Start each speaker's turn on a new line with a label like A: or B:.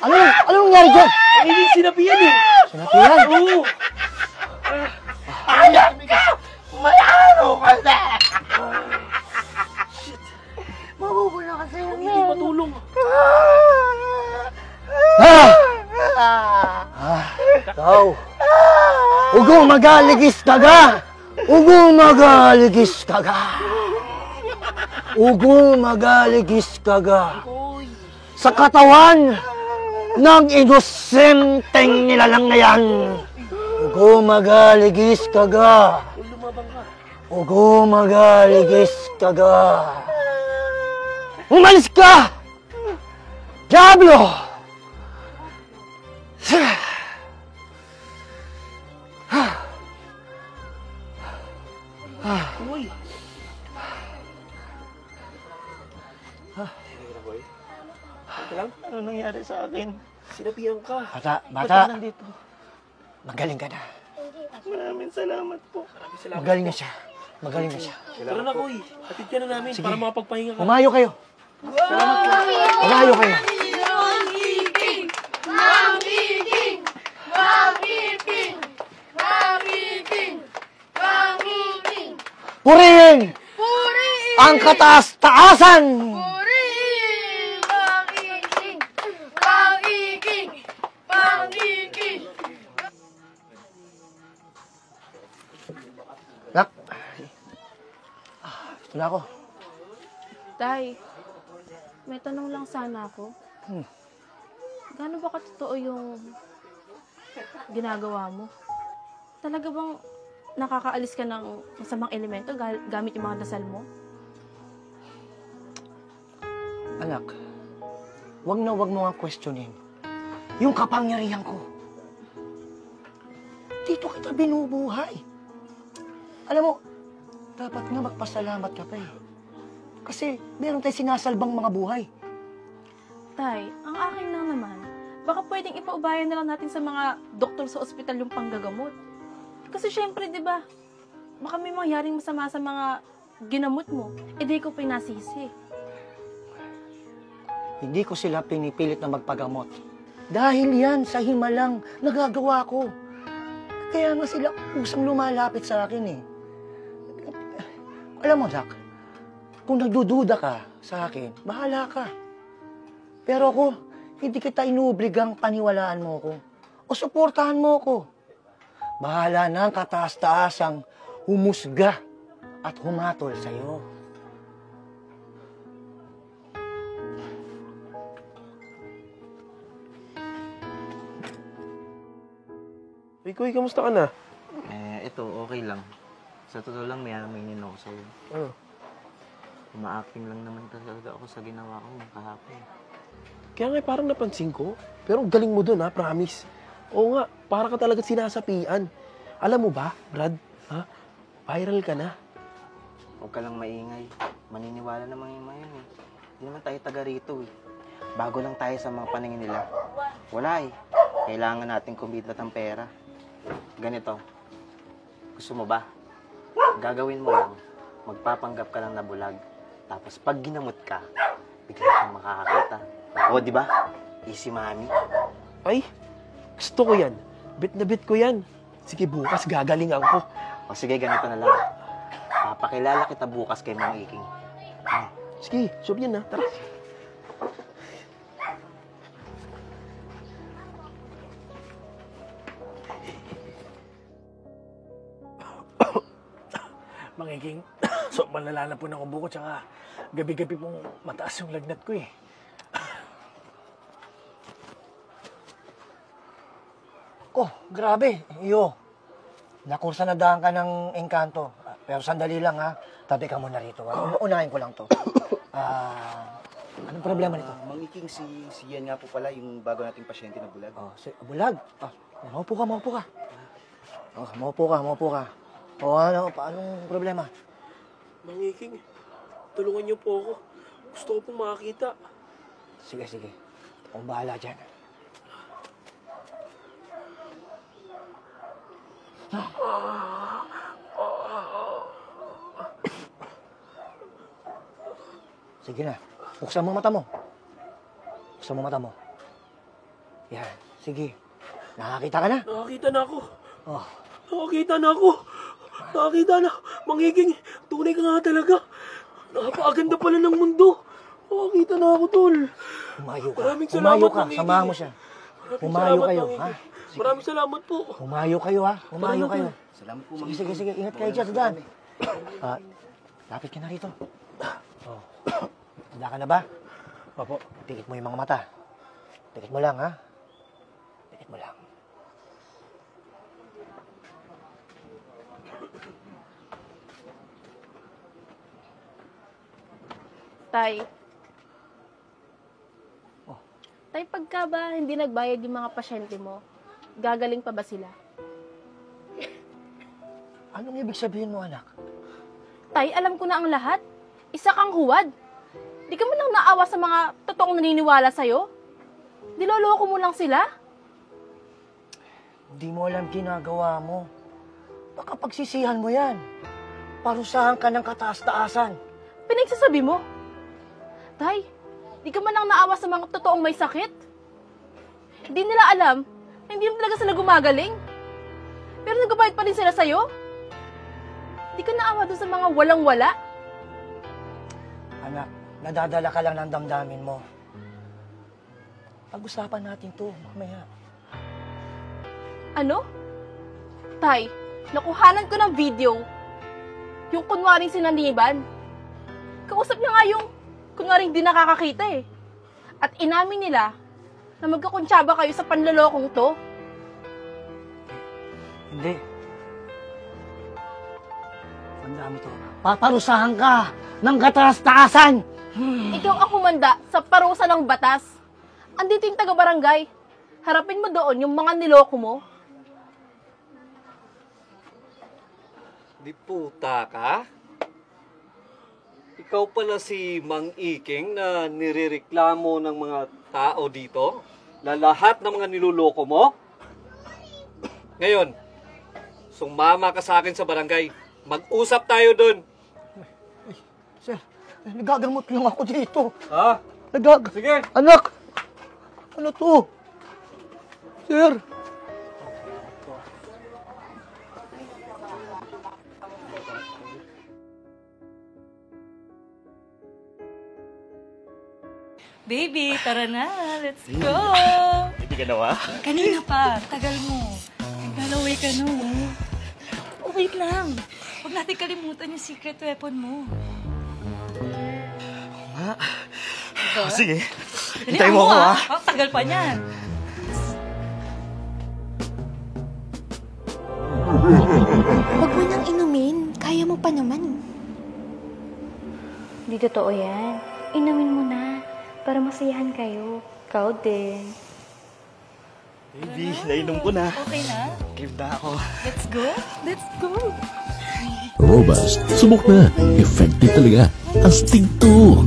A: Ano nangyari dyan?
B: Hindi, sinapian eh.
A: Sinapian?
B: Oo.
C: Ayan ka! Mayano ka na!
B: Shit.
C: Mabubula kasi yun.
B: Hindi matulong.
A: Ikaw. Ugo magaligis ka ga! Ugo magaligis ka ga! Ugo magaligis ka ga! Sa katawan ng inosenteng nilalang na yan! Ugo magaligis ka ga! Ugo magaligis ka ga! Umalis ka! Diablo!
B: Uy.
A: Ano nangyari sa akin?
B: Sinapian ka.
A: Bata,
B: Ba't ka nandito?
A: magaling ka na.
B: Maraming salamat po. Maraming salamat.
A: Magaling na siya. Magaling na siya.
B: Tara na, Kuy. Hatid ka na namin para makapagpahinga ka.
A: Umayo kayo.
B: Salamat po.
A: Umayo kayo. Purihin! Ang kataas-taasan! Nak! Ito na ako.
D: Tay, may tanong lang sana ako. Gaano ba katotoo yung ginagawa mo? Talaga bang nakakaalis ka ng masamang elemento gamit yung mga dasal mo?
A: Anak, wag mo nga questionin yung kapangyarihan ko. Dito kita binubuhay. Alam mo, dapat nga magpasalamat ka pa eh. Kasi meron tayong sinasalbang mga buhay.
D: Tay, ang akin lang naman, baka pwedeng ipaubayan na lang natin sa mga doktor sa ospital yung panggagamot. Kasi syempre, di ba, baka may mangyaring masama sa mga ginamot mo, di ko pinasisi.
A: Hindi ko sila pinipilit na magpagamot. Dahil yan sa himalang nagagawa ko. Kaya nga sila kusang lumalapit sa akin eh. Alam mo, Zach, kung nagdududa ka sa akin, bahala ka. Pero ako, hindi kita inuobligang paniwalaan mo ko o suportahan mo ko. Bahala na ang kataas-taasang humusga at humatol sa'yo.
B: Kuy, kamusta ka na?
E: Ito, okay lang. Sa totoo lang, may aminin ako sa'yo.
B: Ano?
E: Uma-acting lang naman talaga ako sa ginawa ko kahapon.
B: Kaya nga parang napansin ko. Pero galing mo dun ha, promise. Oo nga, para ka talaga sinasapian. Alam mo ba, Brad? Ha? Viral ka na.
E: Huwag ka lang maingay. Maniniwala naman yung mga yun eh. Hindi naman tayo taga rito eh. Bago lang tayo sa mga paningin nila. Wala eh. Kailangan natin kumita ng pera. Ganito. Gusto mo ba? Gagawin mo lang. Magpapanggap ka lang na bulag. Tapos pag ginamot ka, bigla kang makakakita. O, di ba? Easy money.
B: Ay, gusto ko yan. Bit na bit ko yan. Sige, bukas gagalingan ko.
E: O sige, ganito na lang. Papakilala kita bukas kay Mang Iking.
B: Sige, sub yan ha. Tara.
F: Mang Iking, so malala na po ng ubo ko, tsaka gabi-gabi pong mataas yung lagnat ko eh.
A: Oh, grabe. Iyo. Nakursa na daan ka ng engkanto. Pero sandali lang ha. Tabi ka muna rito. Unahin ko lang to. Anong problema nito?
G: Mang Iking, si Ian nga po pala yung bago nating pasyente na bulag.
A: Oh, bulag? Maupo ka. Maupo ka. O ano, paanong problema?
B: Mang Iking, tulungan niyo po ako. Gusto ko pong makakita.
A: Sige. Akong bahala dyan. Sige na. Buksan mo mata mo. Gusto mo mata mo? Yan. Sige. Nakakita ka na?
B: Nakakita na ako.
A: Oh.
B: Nakakita na ako. Nakakita na. Mangiging, tunay ka nga talaga. Napakaganda pala ng mundo. Nakakita na ako, tol.
A: Humayo ka.
B: Maraming salamat,
A: Humayo ka.
B: Mangiging.
A: Samahan mo siya.
B: Maraming
A: Humayo
B: salamat,
A: kayo,
B: Mangiging.
A: ha?
B: Maraming salamat po.
A: Humayo kayo, ha? Humayo
B: Tara na,
A: kayo.
G: Salamat po,
A: Sige, sige, sige. Ingat kayo dyan sa daan. Lapit ka na rito. Oh. Handa ka na ba?
F: Opo.
A: Pikit mo yung mga mata. Pikit mo lang, ha? Pikit mo lang.
D: Tay.
A: Oh.
D: Tay, pagka ba hindi nagbayad yung mga pasyente mo, gagaling pa ba sila?
A: Anong ibig sabihin mo, anak?
D: Tay, alam ko na ang lahat. Isa kang huwad. Di ka man lang naawa sa mga totoong naniniwala sa'yo? Niloloko mo lang sila?
A: Hindi mo alam ginagawa mo. Baka pagsisihan mo yan. Parusahan ka ng kataas-taasan.
D: Pinagsasabi mo? Tay, di ka man lang naawa sa mga totoong may sakit? Hindi nila alam na hindi naman talaga sila gumagaling. Pero nagbabayad pa rin sila sa'yo? Di ka naawa doon sa mga walang-wala?
A: Anak, nadadala ka lang ng damdamin mo. Pag-usapan natin to mamaya.
D: Ano? Tay, nakuhanan ko ng video. Yung kunwaring sinaniban. Kausap niya nga yung kunwaring di nakakakita eh. At inamin nila na magkakuntsaba kayo sa panlolokong to.
A: Hindi. Tandaan mo to. Paparusahan ka ng kataas-taasan.
D: Ikaw ang humanda sa parusa ng batas. Andito yung taga-barangay. Harapin mo doon yung mga niloko mo.
H: Di puta ka? Ikaw pala si Mang Iking na nirereklamo ng mga tao dito? Na lahat ng mga niluloko mo? Ngayon, sumama ka sa akin sa barangay. Mag-usap tayo dun.
A: Sir, nagagamot lang ako dito.
H: Ha? Sige.
A: Anak! Ano to? Sir!
I: Baby, tara na. Let's go.
G: Hindi ka nawa?
I: Kanina pa. Tagal mo. Naglalaway ka no. Oh, wait lang. Huwag natin kalimutan yung secret weapon mo.
G: Oh, sige.
I: Dali,
G: Hintayin mo ako, ha?
I: Oh, tagal pa niyan.
J: Huwag mo nang inumin. Kaya mo pa naman.
K: Hindi totoo yan. Inumin mo na para masayahan kayo. Ikaw din.
G: Baby, nainom ko na.
I: Okay na?
G: Give na ako.
I: Let's go? Let's go.
L: Robust. Subok na. Effective talaga. Astig to.